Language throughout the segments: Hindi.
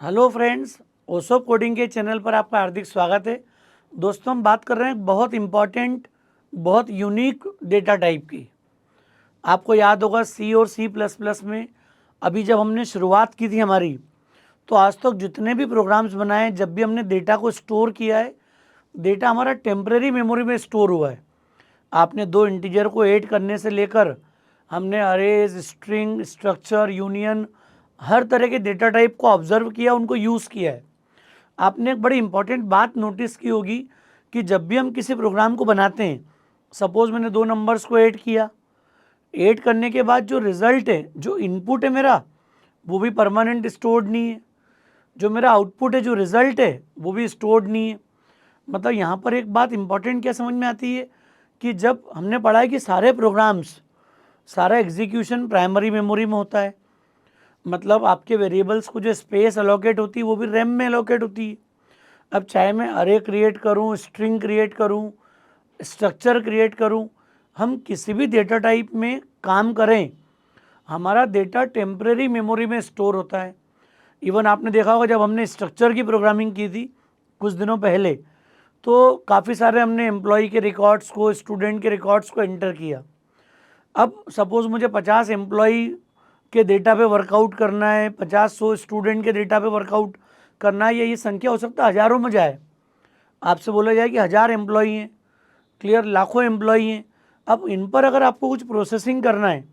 हेलो फ्रेंड्स, ओसोप कोडिंग के चैनल पर आपका हार्दिक स्वागत है। दोस्तों, हम बात कर रहे हैं बहुत इम्पॉर्टेंट, बहुत यूनिक डेटा टाइप की। आपको याद होगा सी और सी प्लस प्लस में अभी जब हमने शुरुआत की थी हमारी, तो आज तक जितने भी प्रोग्राम्स बनाए, जब भी हमने डेटा को स्टोर किया है, डेटा हमारा टेम्परेरी मेमोरी में स्टोर हुआ है। आपने दो इंटीजर को ऐड करने से लेकर हमने अरेज, स्ट्रिंग, स्ट्रक्चर, यूनियन, हर तरह के डेटा टाइप को ऑब्जर्व किया, उनको यूज़ किया है। आपने एक बड़ी इंपॉर्टेंट बात नोटिस की होगी कि जब भी हम किसी प्रोग्राम को बनाते हैं, सपोज मैंने दो नंबर्स को ऐड किया, ऐड करने के बाद जो रिज़ल्ट है, जो इनपुट है मेरा, वो भी परमानेंट स्टोर्ड नहीं है। जो मेरा आउटपुट है, जो रिज़ल्ट है, वो भी स्टोर्ड नहीं है। मतलब यहाँ पर एक बात इंपॉर्टेंट क्या समझ में आती है कि जब हमने पढ़ा है कि सारे प्रोग्राम्स, सारा एग्जीक्यूशन प्राइमरी मेमोरी में होता है, मतलब आपके वेरिएबल्स को जो स्पेस अलोकेट होती है वो भी रैम में अलोकेट होती है। अब चाहे मैं अरे क्रिएट करूँ, स्ट्रिंग क्रिएट करूँ, स्ट्रक्चर क्रिएट करूँ, हम किसी भी डेटा टाइप में काम करें, हमारा डेटा टेम्परेरी मेमोरी में स्टोर होता है। इवन आपने देखा होगा जब हमने स्ट्रक्चर की प्रोग्रामिंग की थी कुछ दिनों पहले, तो काफ़ी सारे हमने एम्प्लॉय के रिकॉर्ड्स को, स्टूडेंट के रिकॉर्ड्स को एंटर किया। अब सपोज़ मुझे 50 एम्प्लॉय के डेटा पे वर्कआउट करना है, 50-100 स्टूडेंट के डेटा पे वर्कआउट करना है, ये संख्या हो सकता है हज़ारों में जाए। आपसे बोला जाए कि 1000 एम्प्लॉय हैं, क्लियर, लाखों एम्प्लॉय हैं। अब इन पर अगर आपको कुछ प्रोसेसिंग करना है,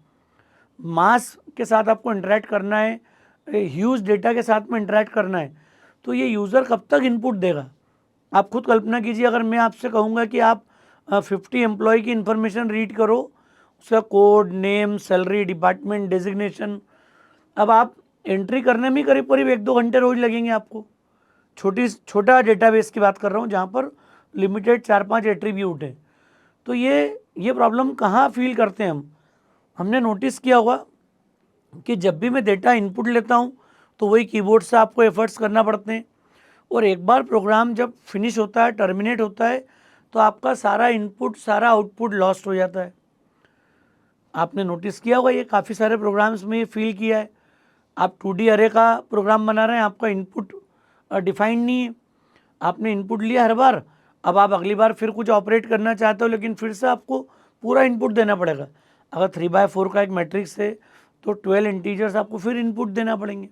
मास के साथ आपको इंटरेक्ट करना है, ह्यूज डेटा के साथ में इंटरेक्ट करना है, तो ये यूज़र कब तक इनपुट देगा? आप खुद कल्पना कीजिए, अगर मैं आपसे कहूँगा कि आप 50 एम्प्लॉय की इन्फॉर्मेशन रीड करो, उसका code, name, salary, department, designation, अब आप एंट्री करने में करीब करीब 1-2 घंटे रोज लगेंगे आपको। छोटा डेटाबेस की बात कर रहा हूँ जहाँ पर लिमिटेड 4-5 एट्रीब्यूट हैं। तो ये प्रॉब्लम कहाँ फील करते हैं हम? हमने नोटिस किया होगा कि जब भी मैं डेटा इनपुट लेता हूँ तो वही कीबोर्ड से आपको एफर्ट्स करना पड़ते हैं, और एक बार प्रोग्राम जब फिनिश होता है, टर्मिनेट होता है, तो आपका सारा इनपुट, सारा आउटपुट लॉस्ट हो जाता है। आपने नोटिस किया होगा, ये काफ़ी सारे प्रोग्राम्स में ये फील किया है। आप 2D अरे का प्रोग्राम बना रहे हैं, आपका इनपुट डिफाइंड नहीं है, आपने इनपुट लिया हर बार, अब आप अगली बार फिर कुछ ऑपरेट करना चाहते हो, लेकिन फिर से आपको पूरा इनपुट देना पड़ेगा। अगर 3/4 का एक मैट्रिक्स है तो 12 इंटीजर्स आपको फिर इनपुट देना पड़ेंगे।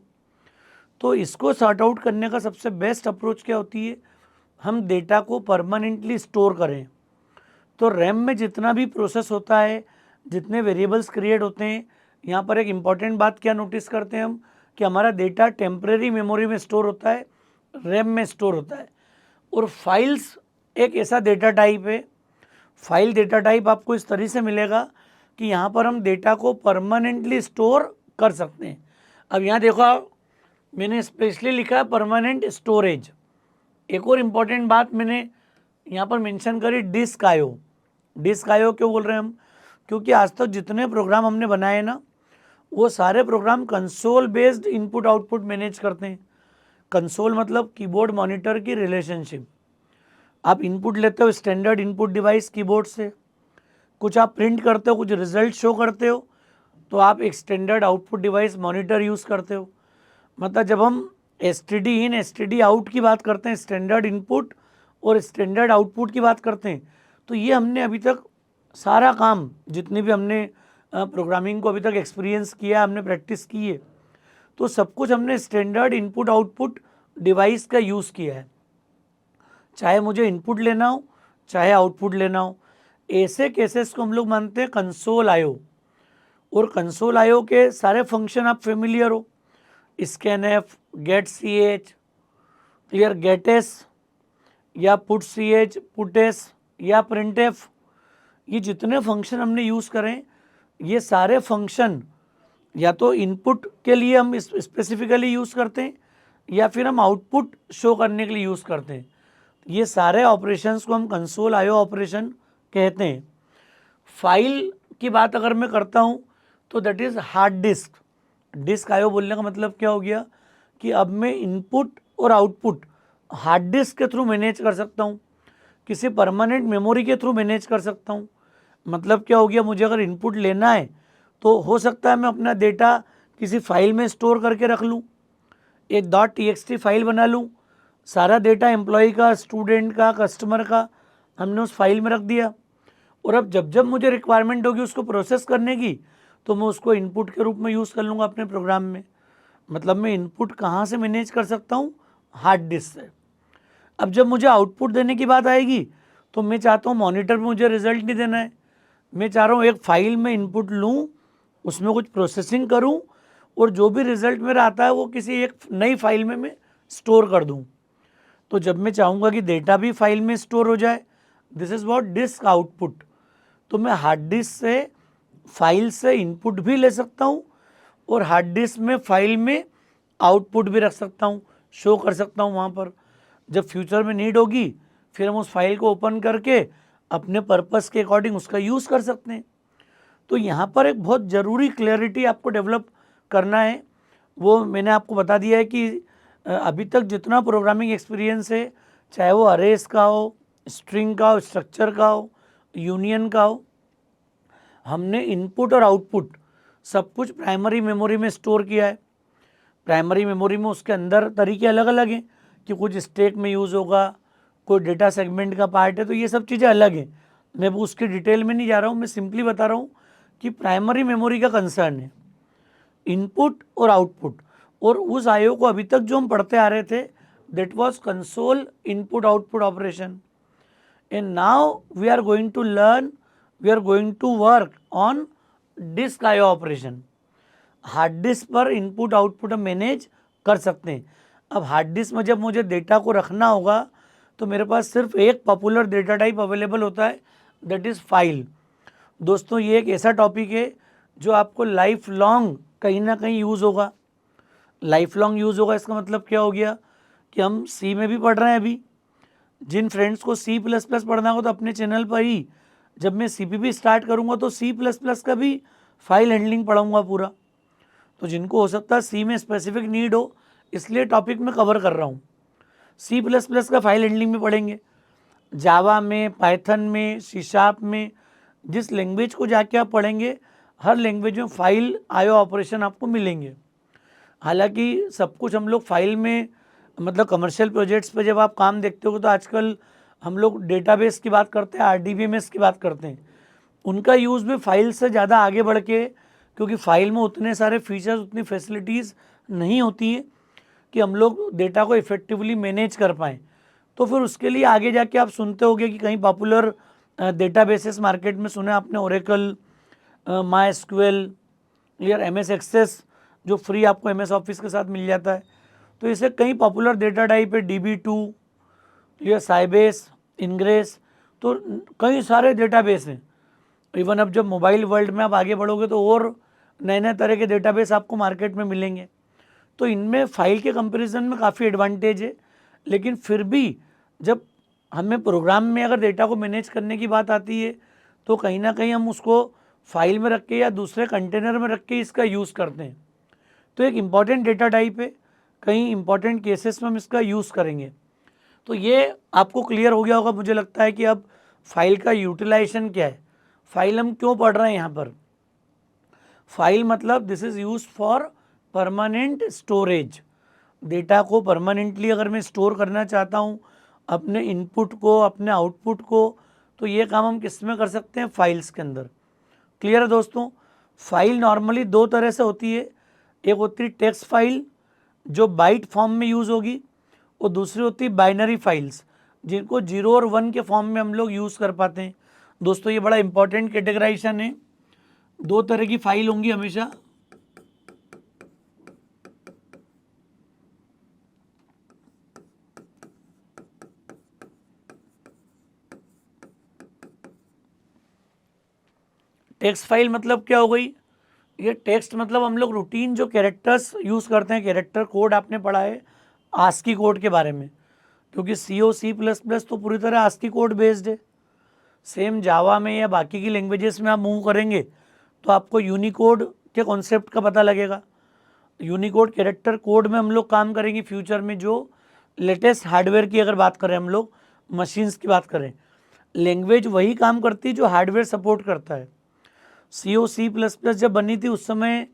तो इसको सॉर्ट आउट करने का सबसे बेस्ट अप्रोच क्या होती है? हम डेटा को परमानेंटली स्टोर करें। तो रैम में जितना भी प्रोसेस होता है, जितने वेरिएबल्स क्रिएट होते हैं, यहाँ पर एक इम्पॉर्टेंट बात क्या नोटिस करते हैं हम कि हमारा डेटा टेम्परेरी मेमोरी में स्टोर होता है, रैम में स्टोर होता है। और फाइल्स एक ऐसा डेटा टाइप है, फाइल डेटा टाइप आपको इस तरह से मिलेगा कि यहाँ पर हम डेटा को परमानेंटली स्टोर कर सकते हैं। अब यहाँ देखो, मैंने स्पेशली लिखा है परमानेंट स्टोरेज। एक और इम्पॉर्टेंट बात मैंने यहाँ पर मेंशन करी, डिस्क आयो। डिस्क आयो क्यों बोल रहे हैं हम? क्योंकि आज तक जितने प्रोग्राम हमने बनाए ना, वो सारे program console based input output manage करते हैं। कंसोल मतलब कीबोर्ड मॉनिटर की रिलेशनशिप। आप इनपुट लेते हो स्टैंडर्ड इनपुट डिवाइस कीबोर्ड से, कुछ आप प्रिंट करते हो, कुछ रिजल्ट शो करते हो, तो आप एक standard output device monitor use करते हो। मतलब जब हम एसटीडी इन, एसटीडी आउट की बात करते हैं, स्टैंडर्ड इनपुट और स्टैंडर्ड आउटपुट की बात करते हैं, तो ये हमने अभी तक सारा काम, जितनी भी हमने प्रोग्रामिंग को अभी तक एक्सपीरियंस किया, हमने प्रैक्टिस की है, तो सब कुछ हमने स्टैंडर्ड इनपुट आउटपुट डिवाइस का यूज़ किया है। चाहे मुझे इनपुट लेना हो, चाहे आउटपुट लेना हो, ऐसे केसेस को हम लोग मानते हैं कंसोल आयो। और कंसोल आयो के सारे फंक्शन आप फेमिलियर हो, स्कैनएफ, गेट सी एच, क्लियर, गेट एस, या put C H, put S, या प्रिंट एफ, ये जितने फंक्शन हमने यूज़ करें, ये सारे फंक्शन या तो इनपुट के लिए हम स्पेसिफिकली यूज़ करते हैं, या फिर हम आउटपुट शो करने के लिए यूज़ करते हैं। ये सारे ऑपरेशंस को हम कंसोल आयो ऑपरेशन कहते हैं। फाइल की बात अगर मैं करता हूँ तो that is hard disk. Disk IO बोलने का मतलब क्या हो गया कि अब मैं इनपुट और आउटपुट हार्ड डिस्क के थ्रू मैनेज कर सकता हूँ, किसी परमानेंट मेमोरी के थ्रू मैनेज कर सकता हूँ। मतलब क्या हो गया, मुझे अगर इनपुट लेना है तो हो सकता है मैं अपना डेटा किसी फाइल में स्टोर करके रख लूँ, एक .txt फाइल बना लूँ, सारा डेटा एम्प्लॉय का, स्टूडेंट का, कस्टमर का हमने उस फाइल में रख दिया, और अब जब जब मुझे रिक्वायरमेंट होगी उसको प्रोसेस करने की, तो मैं उसको इनपुट के रूप में यूज़ कर लूँगा अपने प्रोग्राम में। मतलब मैं इनपुट कहाँ से मैनेज कर सकता हूँ? हार्ड डिस्क से। अब जब मुझे आउटपुट देने की बात आएगी, तो मैं चाहता हूँ मॉनिटर में मुझे रिजल्ट नहीं देना है, मैं चाह रहा हूँ एक फाइल में इनपुट लूँ, उसमें कुछ प्रोसेसिंग करूँ, और जो भी रिजल्ट मेरा आता है वो किसी एक नई फाइल में मैं स्टोर कर दूँ। तो जब मैं चाहूँगा कि डेटा भी फाइल में स्टोर हो जाए, this is what disk output. तो मैं हार्ड डिस्क से फाइल से इनपुट भी ले सकता हूँ, और हार्ड डिस्क में फाइल में आउटपुट भी रख सकता हूँ, शो कर सकता हूँ वहाँ पर। जब फ्यूचर में नीड होगी, फिर हम उस फाइल को ओपन करके अपने पर्पस के अकॉर्डिंग उसका यूज़ कर सकते हैं। तो यहाँ पर एक बहुत ज़रूरी क्लैरिटी आपको डेवलप करना है, वो मैंने आपको बता दिया है कि अभी तक जितना प्रोग्रामिंग एक्सपीरियंस है, चाहे वो अरेस का हो, स्ट्रिंग का हो, स्ट्रक्चर का हो, यूनियन का हो, हमने इनपुट और आउटपुट सब कुछ प्राइमरी मेमोरी में स्टोर किया है। प्राइमरी मेमोरी में उसके अंदर तरीके अलग अलग हैं कि कुछ स्टैक में यूज़ होगा, कोई डेटा सेगमेंट का पार्ट है, तो ये सब चीज़ें अलग हैं। मैं वो उसके डिटेल में नहीं जा रहा हूँ, मैं सिंपली बता रहा हूँ कि प्राइमरी मेमोरी का कंसर्न है इनपुट और आउटपुट। और उस आईओ को अभी तक जो हम पढ़ते आ रहे थे, that was console input output operation, and now we are going to learn, we are going to work on disk IO operation. Hard disk पर इनपुट आउटपुट हम मैनेज कर सकते हैं। अब हार्ड डिस्क में जब मुझे डेटा को रखना होगा, तो मेरे पास सिर्फ एक पॉपुलर डेटा टाइप अवेलेबल होता है, दैट इज़ फाइल। दोस्तों ये एक ऐसा टॉपिक है जो आपको लाइफ लॉन्ग कहीं ना कहीं यूज़ होगा। लाइफ लॉन्ग यूज़ होगा इसका मतलब क्या हो गया कि हम सी में भी पढ़ रहे हैं अभी। जिन फ्रेंड्स को C++ पढ़ना हो तो अपने चैनल पर ही जब मैं CPP स्टार्ट करूँगा तो C++ का भी फाइल हैंडलिंग पढ़ाऊँगा पूरा। तो जिनको हो सकता है सी में स्पेसिफिक नीड हो, इसलिए टॉपिक में कवर कर रहा हूँ। C++ का फाइल हैंडलिंग में पढ़ेंगे, जावा में, पाइथन में, C# में, जिस लैंग्वेज को जाके आप पढ़ेंगे, हर लैंग्वेज में फाइल आईओ ऑपरेशन आपको मिलेंगे। हालांकि सब कुछ हम लोग फाइल में, मतलब कमर्शियल प्रोजेक्ट्स पे जब आप काम देखते हो तो आजकल हम लोग डेटाबेस की बात करते हैं, RDBMS की बात करते हैं, उनका यूज़ भी फाइल से ज़्यादा आगे बढ़ के, क्योंकि फाइल में उतने सारे फीचर्स, उतनी फैसिलिटीज़ नहीं होती है कि हम लोग डेटा को इफ़ेक्टिवली मैनेज कर पाएँ। तो फिर उसके लिए आगे जाके आप सुनते होंगे कि कहीं पॉपुलर डेटाबेसेस मार्केट में सुने आपने, ओरेकल, MySQL या MS एक्सेस, जो फ्री आपको MS ऑफिस के साथ मिल जाता है। तो इसे कई पॉपुलर डेटा टाइप है, DB2 या साइबेस, इनग्रेस, तो कई सारे डेटाबेस हैं। इवन अब जब मोबाइल वर्ल्ड में आप आगे बढ़ोगे तो और नए नए तरह के डेटाबेस आपको मार्केट में मिलेंगे। तो इनमें फाइल के कंपैरिजन में काफ़ी एडवांटेज है, लेकिन फिर भी जब हमें प्रोग्राम में अगर डेटा को मैनेज करने की बात आती है, तो कहीं ना कहीं हम उसको फाइल में रख के या दूसरे कंटेनर में रख के इसका यूज़ करते हैं। तो एक इम्पॉर्टेंट डेटा टाइप है, कई इम्पॉर्टेंट केसेस में हम इसका यूज़ करेंगे। तो ये आपको क्लियर हो गया होगा मुझे लगता है कि अब फाइल का यूटिलाइजेशन क्या है, फाइल हम क्यों पढ़ रहे हैं यहाँ पर। फाइल मतलब this is use for permanent storage. Data को परमानेंटली अगर मैं स्टोर करना चाहता हूँ, अपने इनपुट को, अपने आउटपुट को, तो ये काम हम किस में कर सकते हैं, फाइल्स के अंदर। क्लियर है दोस्तों। फाइल नॉर्मली दो तरह से होती है, एक होती है टेक्स्ट फाइल जो बाइट फॉर्म में यूज़ होगी, और दूसरी होती है बाइनरी फाइल्स जिनको 0 और 1 के फॉर्म में हम लोग यूज़ कर पाते हैं। दोस्तों ये बड़ा इंपॉर्टेंट कैटेगराइजेशन है। दो तरह की फाइल होंगी हमेशा, टेक्स्ट फाइल मतलब क्या हो गई, ये टेक्स्ट मतलब हम लोग रूटीन जो कैरेक्टर्स यूज़ करते हैं, कैरेक्टर कोड आपने पढ़ा है आस्की कोड के बारे में, क्योंकि C++ तो पूरी तरह आस्की कोड बेस्ड है। सेम जावा में या बाकी की लैंग्वेजेस में आप मूव करेंगे तो आपको यूनिकोड के कॉन्सेप्ट का पता लगेगा। यूनिकोड कैरेक्टर कोड में हम लोग काम करेंगे फ्यूचर में, जो लेटेस्ट हार्डवेयर की अगर बात करें, हम लोग मशीन्स की बात करें, लैंग्वेज वही काम करती है जो हार्डवेयर सपोर्ट करता है। C++ जब बनी थी उस समय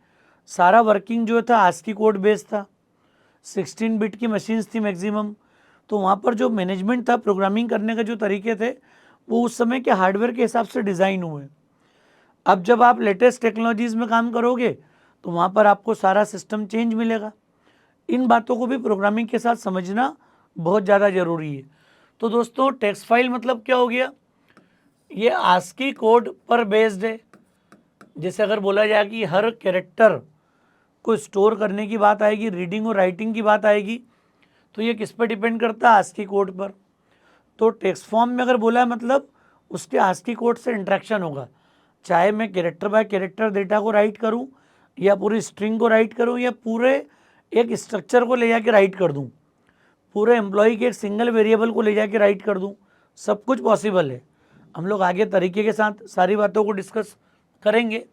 सारा वर्किंग जो था आस्की कोड बेस्ड था, 16 बिट की मशीन्स थी मैक्सिमम। तो वहाँ पर जो मैनेजमेंट था, प्रोग्रामिंग करने के जो तरीके थे, वो उस समय के हार्डवेयर के हिसाब से डिज़ाइन हुए। अब जब आप लेटेस्ट टेक्नोलॉजीज़ में काम करोगे तो वहाँ पर आपको सारा सिस्टम चेंज मिलेगा। इन बातों को भी प्रोग्रामिंग के साथ समझना बहुत ज़्यादा ज़रूरी है। तो दोस्तों, टेक्स्ट फाइल मतलब क्या हो गया? ये आस्की कोड पर बेस्ड है। जैसे अगर बोला जाए कि हर कैरेक्टर को स्टोर करने की बात आएगी, रीडिंग और राइटिंग की बात आएगी, तो ये किस पर डिपेंड करता है? आस्की कोड पर। तो टेक्स्ट फॉर्म में अगर बोला है मतलब उसके आस्की कोड से इंटरेक्शन होगा। चाहे मैं कैरेक्टर बाय कैरेक्टर डेटा को राइट करूं, या पूरी स्ट्रिंग को राइट करूं, या पूरे एक स्ट्रक्चर को ले जाके राइट कर दूं, पूरे एम्प्लॉय के एक सिंगल वेरिएबल को ले जाके राइट कर दूं, सब कुछ पॉसिबल है। हम लोग आगे तरीके के साथ सारी बातों को डिस्कस करेंगे।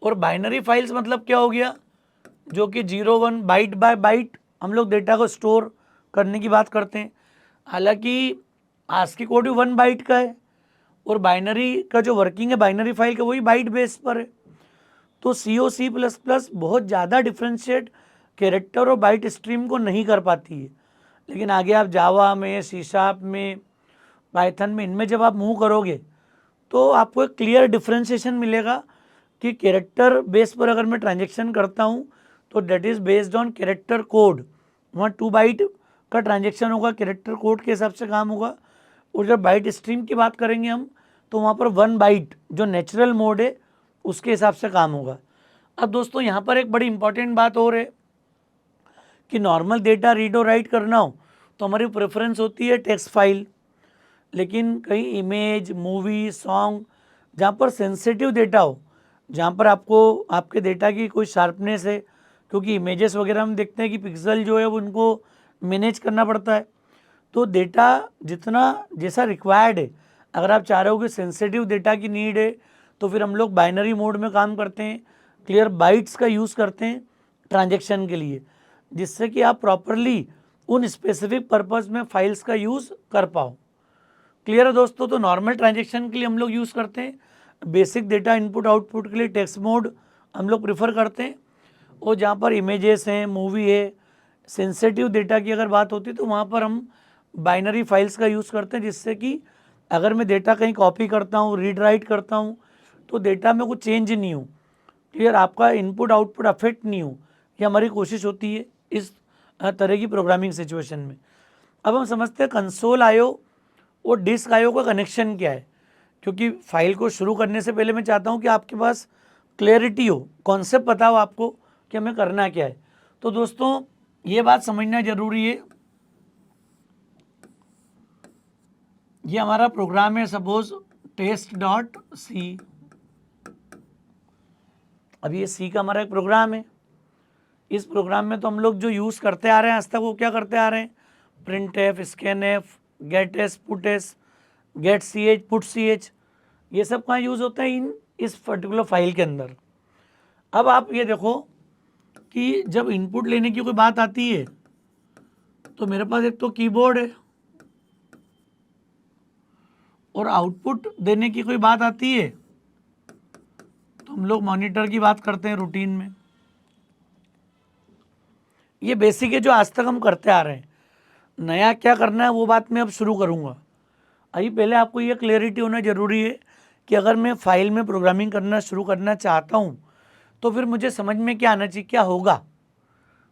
और बाइनरी फाइल्स मतलब क्या हो गया? जो कि 0-1 बाइट बाय बाइट हम लोग डेटा को स्टोर करने की बात करते हैं। हालांकि आस्की कोड भी 1 बाइट का है, और बाइनरी का जो वर्किंग है बाइनरी फाइल का, वही बाइट बेस पर है। तो C++ बहुत ज़्यादा डिफ्रेंशिएट कैरेक्टर और बाइट स्ट्रीम को नहीं कर पाती है। लेकिन आगे आप जावा में, C# में, पाइथन में, इनमें जब आप मूव करोगे तो आपको एक क्लियर डिफ्रेंशिएशन मिलेगा कि कैरेक्टर बेस पर अगर मैं ट्रांजेक्शन करता हूँ तो that is based on character code. वहाँ 2 बाइट का ट्रांजेक्शन होगा, कैरेक्टर कोड के हिसाब से काम होगा। और जब बाइट स्ट्रीम की बात करेंगे हम, तो वहाँ पर 1 बाइट जो नेचुरल मोड है उसके हिसाब से काम होगा। अब दोस्तों, यहाँ पर एक बड़ी इंपॉर्टेंट बात और है कि नॉर्मल डेटा रीड और राइट करना हो तो हमारी प्रेफरेंस होती है टेक्स्ट फाइल। लेकिन कई इमेज, मूवी, सॉन्ग, जहाँ पर सेंसिटिव डेटा हो, जहाँ पर आपको आपके डेटा की कोई शार्पनेस है, क्योंकि इमेजेस वगैरह हम देखते हैं कि पिक्सल जो है वो उनको मैनेज करना पड़ता है। तो डेटा जितना जैसा रिक्वायर्ड है, अगर आप चाह रहे हो कि सेंसिटिव डेटा की नीड है, तो फिर हम लोग बाइनरी मोड में काम करते हैं, क्लियर बाइट्स का यूज़ करते हैं ट्रांजेक्शन के लिए, जिससे कि आप प्रॉपरली उन स्पेसिफिक पर्पस में फाइल्स का यूज़ कर पाओ। क्लियर है दोस्तों? तो नॉर्मल ट्रांजेक्शन के लिए हम लोग यूज़ करते हैं, बेसिक डेटा इनपुट आउटपुट के लिए टेक्स्ट मोड हम लोग प्रेफर करते हैं। और जहाँ पर इमेजेस हैं, मूवी है, सेंसिटिव डेटा की अगर बात होती है, तो वहाँ पर हम बाइनरी फाइल्स का यूज़ करते हैं, जिससे कि अगर मैं डेटा कहीं कॉपी करता हूँ, रीड राइट करता हूँ, तो डेटा में कुछ चेंज नहीं हो, क्लियर, आपका इनपुट आउटपुट अफेक्ट नहीं हो। ये हमारी कोशिश होती है इस तरह की प्रोग्रामिंग सिचुएशन में। अब हम समझते हैं कंसोल आईओ और डिस्क आईओ का कनेक्शन क्या है, क्योंकि फाइल को शुरू करने से पहले मैं चाहता हूँ कि आपके पास क्लैरिटी हो, कॉन्सेप्ट पता हो आपको कि हमें करना क्या है। तो दोस्तों, ये बात समझना ज़रूरी है, ये हमारा प्रोग्राम है सपोज test.c। अब ये सी का हमारा एक प्रोग्राम है। इस प्रोग्राम में तो हम लोग जो यूज़ करते आ रहे हैं आज तक, वो क्या करते आ रहे हैं? Print f, scan f, get s, put s, get C H, put सी एच, ये सब कहाँ यूज़ होता है? इस पर्टिकुलर फाइल के अंदर। अब आप ये देखो कि जब इनपुट लेने की कोई बात आती है तो मेरे पास एक तो कीबोर्ड है, और आउटपुट देने की कोई बात आती है तो हम लोग मॉनिटर की बात करते हैं रूटीन में। ये बेसिक है जो आज तक हम करते आ रहे हैं। नया क्या करना है वो बात मैं अब शुरू करूँगा। अभी पहले आपको ये क्लैरिटी होना ज़रूरी है कि अगर मैं फाइल में प्रोग्रामिंग करना शुरू करना चाहता हूँ तो फिर मुझे समझ में क्या आना चाहिए, क्या होगा।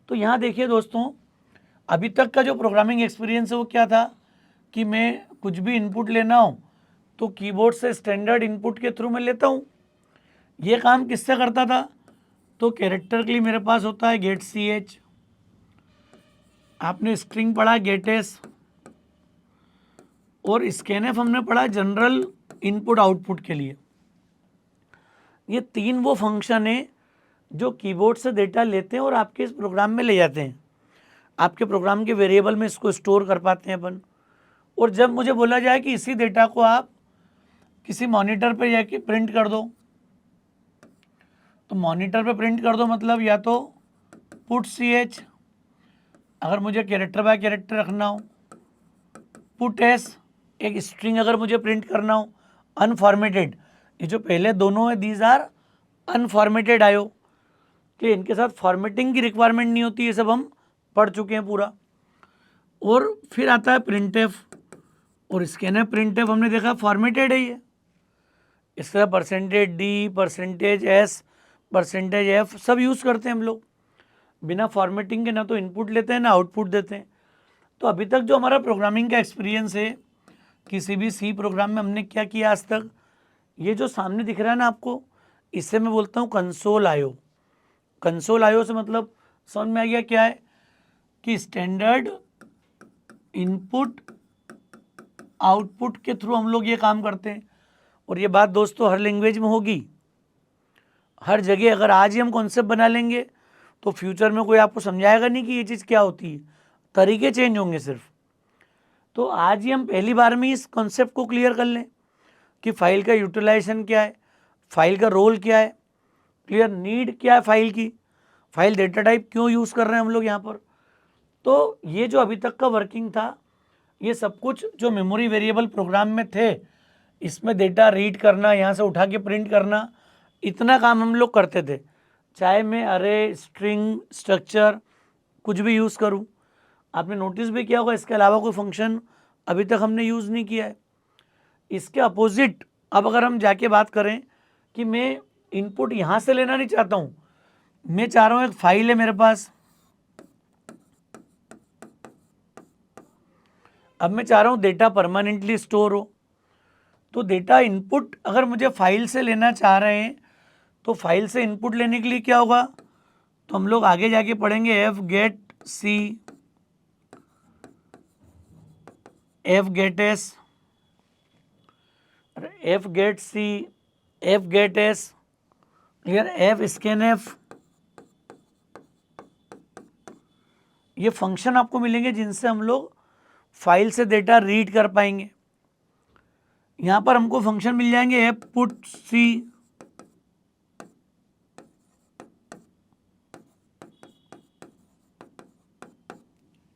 तो यहाँ देखिए दोस्तों, अभी तक का जो प्रोग्रामिंग एक्सपीरियंस है वो क्या था कि मैं कुछ भी इनपुट लेना हो तो कीबोर्ड से स्टैंडर्ड इनपुट के थ्रू मैं लेता हूँ। ये काम किससे करता था? तो कैरेक्टर के लिए मेरे पास होता है गेट सी एच, आपने स्ट्रिंग पढ़ा गेट एस, और स्कैनएफ हमने पढ़ा जनरल इनपुट आउटपुट के लिए। ये 3 वो फंक्शन है जो कीबोर्ड से डेटा लेते हैं और आपके इस प्रोग्राम में ले जाते हैं, आपके प्रोग्राम के वेरिएबल में इसको स्टोर कर पाते हैं अपन। और जब मुझे बोला जाए कि इसी डेटा को आप किसी मॉनिटर पे जाके प्रिंट कर दो, तो मॉनिटर पे प्रिंट कर दो मतलब या तो पुट सी एच अगर मुझे कैरेक्टर बाय कैरेक्टर रखना हो, पुट एस एक स्ट्रिंग अगर मुझे प्रिंट करना हो अनफॉर्मेटेड। ये जो पहले दोनों है दीज आर अनफॉर्मेटेड आयो, कि इनके साथ फॉर्मेटिंग की रिक्वायरमेंट नहीं होती, ये सब हम पढ़ चुके हैं पूरा। और फिर आता है प्रिंट एफ, और स्कैनएफ प्रिंट एफ हमने देखा फॉर्मेटेड है ये। इसका percentage D, percentage S, percentage F सब यूज़ करते हैं हम लोग। बिना फॉर्मेटिंग के ना तो इनपुट लेते हैं ना आउटपुट देते हैं। तो अभी तक जो हमारा प्रोग्रामिंग का एक्सपीरियंस है किसी भी सी प्रोग्राम में हमने क्या किया आज तक, ये जो सामने दिख रहा है ना आपको, इससे मैं बोलता हूँ कंसोल आयो। कंसोल आयो से मतलब समझ में आ गया क्या है कि स्टैंडर्ड इनपुट आउटपुट के थ्रू हम लोग ये काम करते हैं। और ये बात दोस्तों हर लैंग्वेज में होगी, हर जगह। अगर आज ही हम कॉन्सेप्ट बना लेंगे तो फ्यूचर में कोई आपको समझाएगा नहीं कि ये चीज़ क्या होती है, तरीके चेंज होंगे सिर्फ। तो आज ही हम पहली बार में इस कॉन्सेप्ट को क्लियर कर लें कि फाइल का यूटिलाइजेशन क्या है, फाइल का रोल क्या है, क्लियर नीड क्या है फाइल की, फाइल डेटा टाइप क्यों यूज़ कर रहे हैं हम लोग यहाँ पर। तो ये जो अभी तक का वर्किंग था, ये सब कुछ जो मेमोरी वेरिएबल प्रोग्राम में थे, इसमें डेटा रीड करना, यहाँ से उठा के प्रिंट करना, इतना काम हम लोग करते थे। चाहे मैं अरे, स्ट्रिंग, स्ट्रक्चर कुछ भी यूज़ करूँ। आपने नोटिस भी किया होगा इसके अलावा कोई फंक्शन अभी तक हमने यूज़ नहीं किया है। इसके अपोजिट अब अगर हम जाके बात करें कि मैं इनपुट यहाँ से लेना नहीं चाहता हूँ, मैं चाह रहा हूँ एक फाइल है मेरे पास, अब मैं चाह रहा हूँ डेटा परमानेंटली स्टोर हो। तो डेटा इनपुट अगर मुझे फाइल से लेना चाह रहे हैं तो फाइल से इनपुट लेने के लिए क्या होगा, तो हम लोग आगे जाके पढ़ेंगे F get C, F get S, F get C, F get S, clear, F scan F. ये फंक्शन आपको मिलेंगे जिनसे हम लोग फाइल से डेटा रीड कर पाएंगे। यहाँ पर हमको फंक्शन मिल जाएंगे F put C,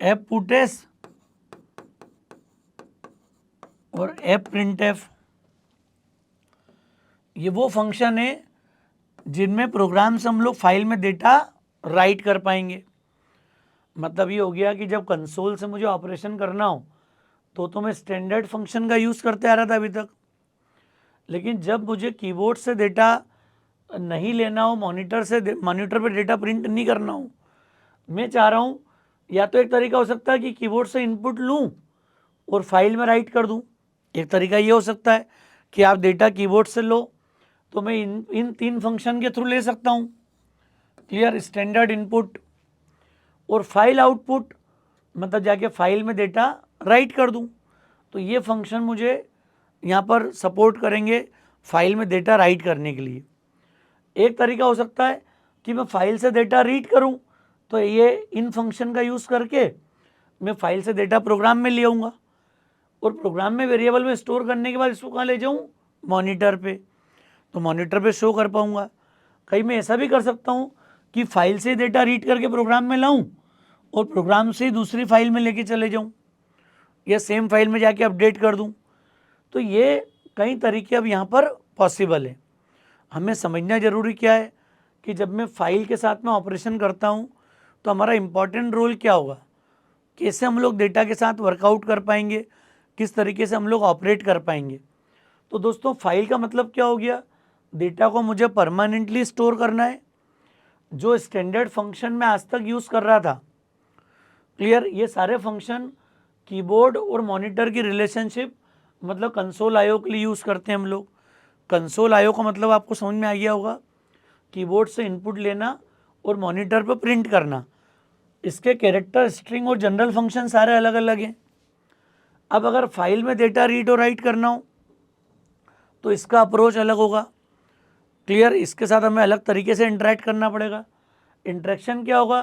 F put S और एफ प्रिंट एफ। ये वो फंक्शन है जिनमें प्रोग्राम से हम लोग फाइल में डेटा राइट कर पाएंगे। मतलब ये हो गया कि जब कंसोल से मुझे ऑपरेशन करना हो तो मैं स्टैंडर्ड फंक्शन का यूज़ करते आ रहा था अभी तक। लेकिन जब मुझे कीबोर्ड से डेटा नहीं लेना हो, मॉनिटर पे डेटा प्रिंट नहीं करना हो, मैं चाह रहा हूँ या तो एक तरीका हो सकता है कि कीबोर्ड से इनपुट लूँ और फाइल में राइट कर दूँ। एक तरीका ये हो सकता है कि आप डेटा कीबोर्ड से लो, तो मैं इन तीन फंक्शन के थ्रू ले सकता हूँ, क्लियर, स्टैंडर्ड इनपुट और फाइल आउटपुट, मतलब जाके फाइल में डेटा राइट कर दूँ। तो ये फंक्शन मुझे यहाँ पर सपोर्ट करेंगे फाइल में डेटा राइट करने के लिए। एक तरीका हो सकता है कि मैं फाइल से डेटा रीड करूँ, तो ये इन फंक्शन का यूज़ करके मैं फाइल से डेटा प्रोग्राम में ले आऊँगा और प्रोग्राम में वेरिएबल में स्टोर करने के बाद इसको कहाँ ले जाऊँ, मॉनिटर पे, तो मॉनिटर पे शो कर पाऊँगा। कहीं मैं ऐसा भी कर सकता हूँ कि फाइल से डेटा रीड करके प्रोग्राम में लाऊँ और प्रोग्राम से दूसरी फाइल में लेके चले जाऊँ या सेम फाइल में जाके अपडेट कर दूँ। तो ये कई तरीके अब यहाँ पर पॉसिबल है। हमें समझना ज़रूरी क्या है कि जब मैं फाइल के साथ में ऑपरेशन करता हूँ तो हमारा इम्पॉर्टेंट रोल क्या होगा, कैसे हम लोग डेटा के साथ वर्कआउट कर पाएंगे, किस तरीके से हम लोग ऑपरेट कर पाएंगे। तो दोस्तों फाइल का मतलब क्या हो गया, डेटा को मुझे परमानेंटली स्टोर करना है। जो स्टैंडर्ड फंक्शन मैं आज तक यूज़ कर रहा था, क्लियर, ये सारे फंक्शन कीबोर्ड और मॉनिटर की रिलेशनशिप, मतलब कंसोल आईओ के लिए यूज़ करते हैं हम लोग। कंसोल आईओ का मतलब आपको समझ में आ गया होगा, कीबोर्ड से इनपुट लेना और मॉनिटर पर प्रिंट करना। इसके कैरेक्टर, स्ट्रिंग और जनरल फंक्शन सारे अलग अलग हैं। अब अगर फाइल में डेटा रीड और राइट करना हो तो इसका अप्रोच अलग होगा, क्लियर, इसके साथ हमें अलग तरीके से इंटरेक्ट करना पड़ेगा। इंटरेक्शन क्या होगा,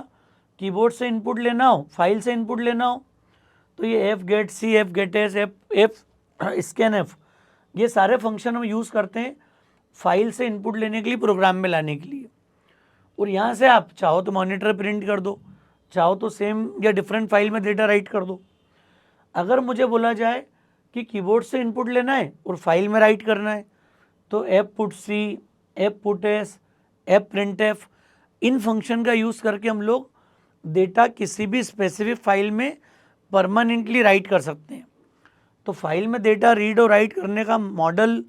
कीबोर्ड से इनपुट लेना हो, फाइल से इनपुट लेना हो, तो ये F get C, F get S, F scan F, ये सारे फंक्शन हम यूज़ करते हैं फाइल से इनपुट लेने के लिए, प्रोग्राम में लाने के लिए। और यहाँ से आप चाहो तो मॉनिटर प्रिंट कर दो, चाहो तो सेम या डिफरेंट फाइल में डेटा राइट कर दो। अगर मुझे बोला जाए कि कीबोर्ड से इनपुट लेना है और फाइल में राइट करना है, तो F put C, F put S, F print F, इन फंक्शन का यूज़ करके हम लोग डेटा किसी भी स्पेसिफिक फाइल में परमानेंटली राइट कर सकते हैं। तो फाइल में डेटा रीड और राइट करने का मॉडल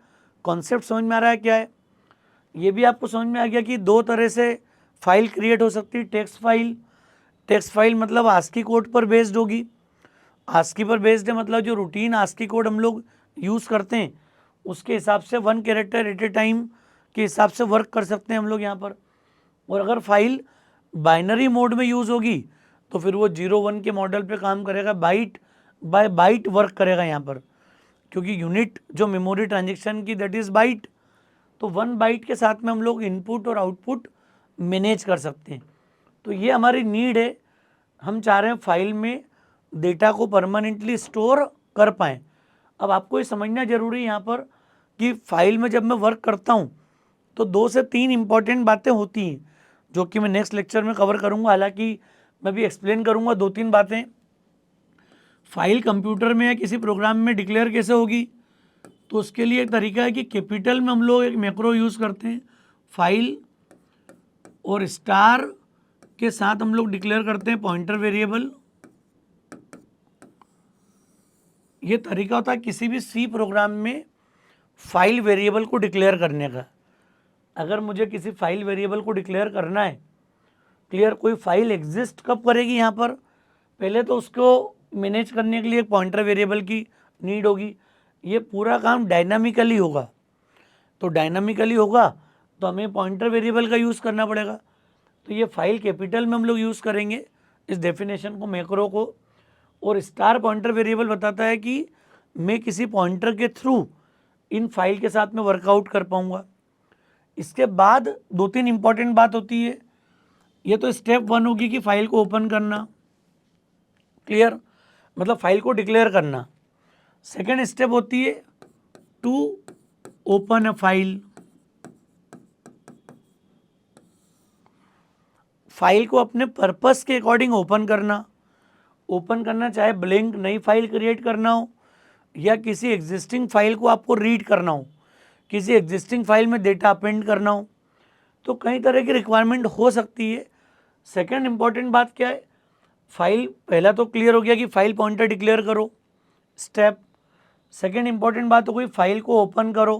कॉन्सेप्ट समझ में आ रहा है क्या है? ये भी आपको समझ में आ गया कि दो तरह से फाइल क्रिएट हो सकती है। टेक्स्ट फाइल मतलब आस्की कोड पर बेस्ड होगी। आस्की पर बेस्ड है मतलब जो रूटीन आस्की कोड हम लोग यूज़ करते हैं उसके हिसाब से 1 कैरेक्टर एट ए टाइम के हिसाब से वर्क कर सकते हैं हम लोग यहाँ पर। और अगर फाइल बाइनरी मोड में यूज़ होगी तो फिर वो 0-1 के मॉडल पे काम करेगा, बाइट बाय बाइट वर्क करेगा यहाँ पर, क्योंकि यूनिट जो मेमोरी ट्रांजेक्शन की दैट इज़ बाइट। तो 1 बाइट के साथ में हम लोग इनपुट और आउटपुट मैनेज कर सकते हैं। तो ये हमारी नीड है, हम चाह रहे हैं फाइल में डेटा को परमानेंटली स्टोर कर पाएँ। अब आपको ये समझना जरूरी है यहाँ पर कि फाइल में जब मैं वर्क करता हूँ तो 2 से 3 इंपॉर्टेंट बातें होती हैं जो कि मैं नेक्स्ट लेक्चर में कवर करूँगा। हालांकि मैं भी एक्सप्लेन करूँगा 2-3 बातें। फाइल कंप्यूटर में या किसी प्रोग्राम में डिक्लेयर कैसे होगी, तो उसके लिए एक तरीका है कि कैपिटल में हम लोग एक मैक्रो यूज़ करते हैं, फाइल और स्टार के साथ हम लोग डिक्लेयर करते हैं पॉइंटर वेरिएबल। ये तरीका होता है किसी भी सी प्रोग्राम में फाइल वेरिएबल को डिक्लेयर करने का। अगर मुझे किसी फाइल वेरिएबल को डिक्लेयर करना है, क्लियर, कोई फाइल एग्जिस्ट कब करेगी यहाँ पर, पहले तो उसको मैनेज करने के लिए एक पॉइंटर वेरिएबल की नीड होगी। ये पूरा काम डायनामिकली होगा, तो डायनामिकली होगा तो हमें पॉइंटर वेरिएबल का यूज़ करना पड़ेगा। तो ये फाइल कैपिटल में हम लोग यूज़ करेंगे इस डेफिनेशन को, मैक्रो को। और स्टार पॉइंटर वेरिएबल बताता है कि मैं किसी पॉइंटर के थ्रू इन फाइल के साथ में वर्कआउट कर पाऊँगा। इसके बाद 2-3 इंपॉर्टेंट बात होती है। ये तो स्टेप 1 होगी कि फाइल को ओपन करना, क्लियर, मतलब फाइल को डिक्लेयर करना। सेकेंड स्टेप होती है to open a file. File को अपने पर्पस के अकॉर्डिंग ओपन करना, चाहे ब्लैंक नई फाइल क्रिएट करना हो या किसी एग्जिस्टिंग फाइल को आपको रीड करना हो, किसी एग्जिस्टिंग फाइल में डेटा अपेंड करना हो, तो कई तरह की रिक्वायरमेंट हो सकती है। सेकंड इंपॉर्टेंट बात क्या है, फाइल, पहला तो क्लियर हो गया कि फाइल पॉइंटर डिक्लेयर करो, स्टेप। सेकंड इंपॉर्टेंट बात हो गई फाइल को ओपन करो,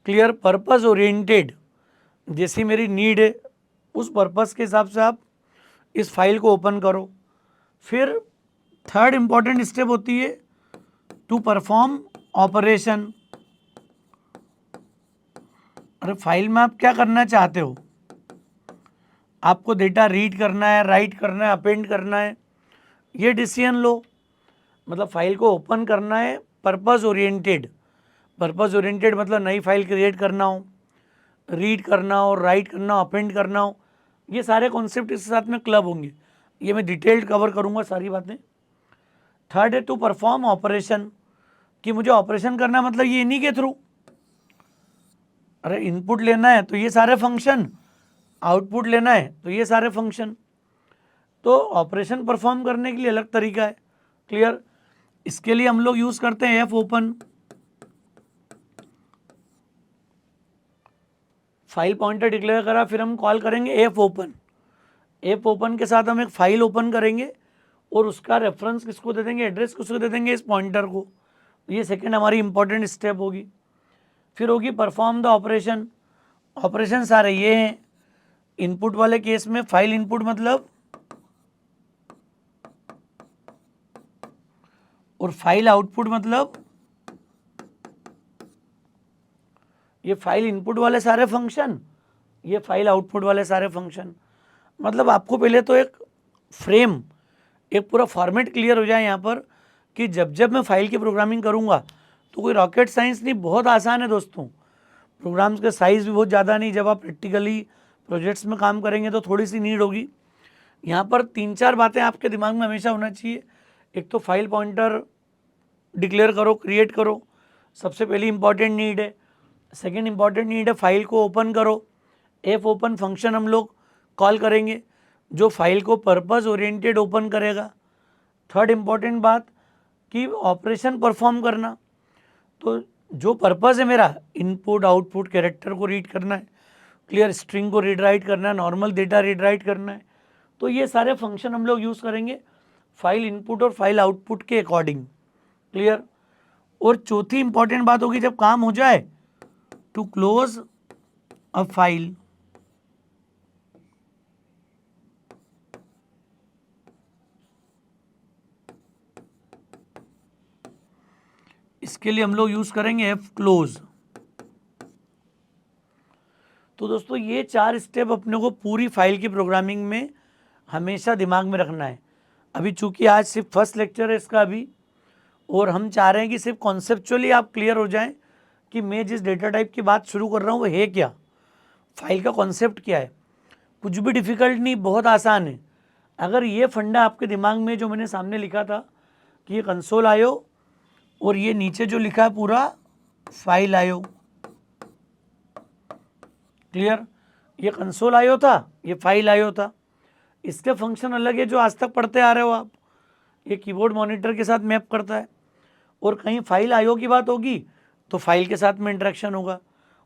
क्लियर, पर्पस ओरिएंटेड, जैसी मेरी नीड है उस पर्पस के हिसाब से आप इस फाइल को ओपन करो। फिर थर्ड इंपॉर्टेंट स्टेप होती है टू परफॉर्म ऑपरेशन। अरे फाइल में आप क्या करना चाहते हो, आपको डेटा रीड करना है, राइट करना है, अपेंड करना है, ये डिसीजन लो। मतलब फाइल को ओपन करना है पर्पस ओरिएंटेड मतलब नई फाइल क्रिएट करना हो, रीड करना हो, राइट करना हो, अपेंड करना हो, ये सारे कॉन्सेप्ट इसके साथ में क्लब होंगे। ये मैं डिटेल्ड कवर करूँगा सारी बातें। थर्ड है टू परफॉर्म ऑपरेशन, कि मुझे ऑपरेशन करना मतलब ये इन्हीं के थ्रू, अरे इनपुट लेना है तो ये सारे फंक्शन, आउटपुट लेना है तो ये सारे फंक्शन। तो ऑपरेशन परफॉर्म करने के लिए अलग तरीका है, क्लियर। इसके लिए हम लोग यूज़ करते हैं F open. File pointer declare करा, फिर हम कॉल करेंगे एफ ओपन। एफ ओपन के साथ हम एक फाइल ओपन करेंगे और उसका रेफरेंस किसको दे देंगे, एड्रेस किसको दे देंगे, इस पॉइंटर को। ये सेकंड हमारी इंपॉर्टेंट स्टेप होगी। फिर होगी परफॉर्म द ऑपरेशन। ऑपरेशन सारे ये हैं। इनपुट वाले केस में फाइल इनपुट मतलब, और फाइल आउटपुट मतलब, ये फाइल इनपुट वाले सारे फंक्शन, ये फाइल आउटपुट वाले सारे फंक्शन। मतलब आपको पहले तो एक फ्रेम, एक पूरा फॉर्मेट क्लियर हो जाए यहाँ पर कि जब जब मैं फाइल की प्रोग्रामिंग करूँगा तो कोई रॉकेट साइंस नहीं, बहुत आसान है दोस्तों। प्रोग्राम्स के साइज़ भी बहुत ज़्यादा नहीं, जब आप प्रैक्टिकली प्रोजेक्ट्स में काम करेंगे तो थोड़ी सी नीड होगी। यहाँ पर 3-4 बातें आपके दिमाग में हमेशा होना चाहिए। एक तो फाइल पॉइंटर डिक्लेयर करो, क्रिएट करो, सबसे पहली इंपॉर्टेंट नीड है। सेकेंड इंपॉर्टेंट नीड है फाइल को ओपन करो। एफ ओपन फंक्शन हम लोग कॉल करेंगे जो फाइल को पर्पस ओरिएंटेड ओपन करेगा। थर्ड इंपॉर्टेंट बात कि ऑपरेशन परफॉर्म करना, तो जो पर्पस है मेरा, इनपुट आउटपुट कैरेक्टर को रीड करना है, क्लियर, स्ट्रिंग को रीड राइट करना है, नॉर्मल डेटा रीड राइट करना है, तो ये सारे फंक्शन हम लोग यूज़ करेंगे फाइल इनपुट और फाइल आउटपुट के अकॉर्डिंग। क्लियर। और चौथी इंपॉर्टेंट बात होगी जब काम हो जाए टू क्लोज अ फाइल, इसके लिए हम लोग यूज करेंगे एफ क्लोज। तो दोस्तों ये 4 स्टेप अपने को पूरी फाइल की प्रोग्रामिंग में हमेशा दिमाग में रखना है। अभी चूंकि आज सिर्फ फर्स्ट लेक्चर है इसका अभी, और हम चाह रहे हैं कि सिर्फ कॉन्सेप्चुअली आप क्लियर हो जाएं कि मैं जिस डेटा टाइप की बात शुरू कर रहा हूँ वो है क्या, फाइल का कॉन्सेप्ट क्या है। कुछ भी डिफ़िकल्ट नहीं, बहुत आसान है। अगर ये फंडा आपके दिमाग में जो मैंने सामने लिखा था कि ये कंसोल आयो और ये नीचे जो लिखा है पूरा फाइल आयो। क्लियर। ये कंसोल आयो था, ये फाइल आयो था। इसके फंक्शन अलग है जो आज तक पढ़ते आ रहे हो आप। ये कीबोर्ड मॉनिटर के साथ मैप करता है, और कहीं फाइल आयो की बात होगी तो फाइल के साथ में इंटरेक्शन होगा,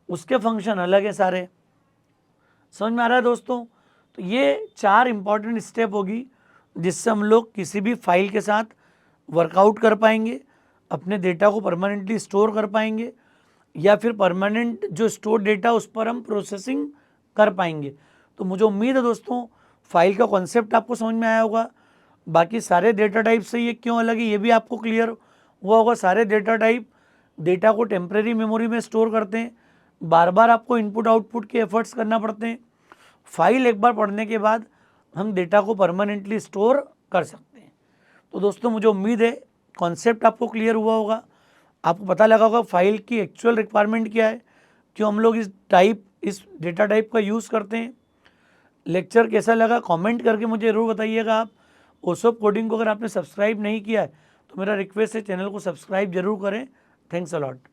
उसके फंक्शन अलग है सारे। समझ में आ रहा है दोस्तों। तो ये 4 इंपॉर्टेंट स्टेप होगी जिससे हम लोग किसी भी फाइल के साथ वर्कआउट कर पाएंगे, अपने डेटा को परमानेंटली स्टोर कर पाएंगे, या फिर परमानेंट जो स्टोर डेटा उस पर हम प्रोसेसिंग कर पाएंगे। तो मुझे उम्मीद है दोस्तों फाइल का कॉन्सेप्ट आपको समझ में आया होगा। बाकी सारे डेटा टाइप से ये क्यों अलग है ये भी आपको क्लियर हुआ होगा। सारे डेटा टाइप डेटा को टेम्परेरी मेमोरी में स्टोर करते हैं, बार बार आपको इनपुट आउटपुट के एफर्ट्स करना पड़ते हैं। फाइल एक बार पढ़ने के बाद हम डेटा को परमानेंटली स्टोर कर सकते हैं। तो दोस्तों मुझे उम्मीद है कॉन्सेप्ट आपको क्लियर हुआ होगा, आपको पता लगा होगा फाइल की एक्चुअल रिक्वायरमेंट क्या है, क्यों हम लोग इस डेटा टाइप का यूज़ करते हैं। लेक्चर कैसा लगा कमेंट करके मुझे ज़रूर बताइएगा। आप ओसोप कोडिंग को अगर आपने सब्सक्राइब नहीं किया है तो मेरा रिक्वेस्ट है चैनल को सब्सक्राइब जरूर करें। Thanks a lot.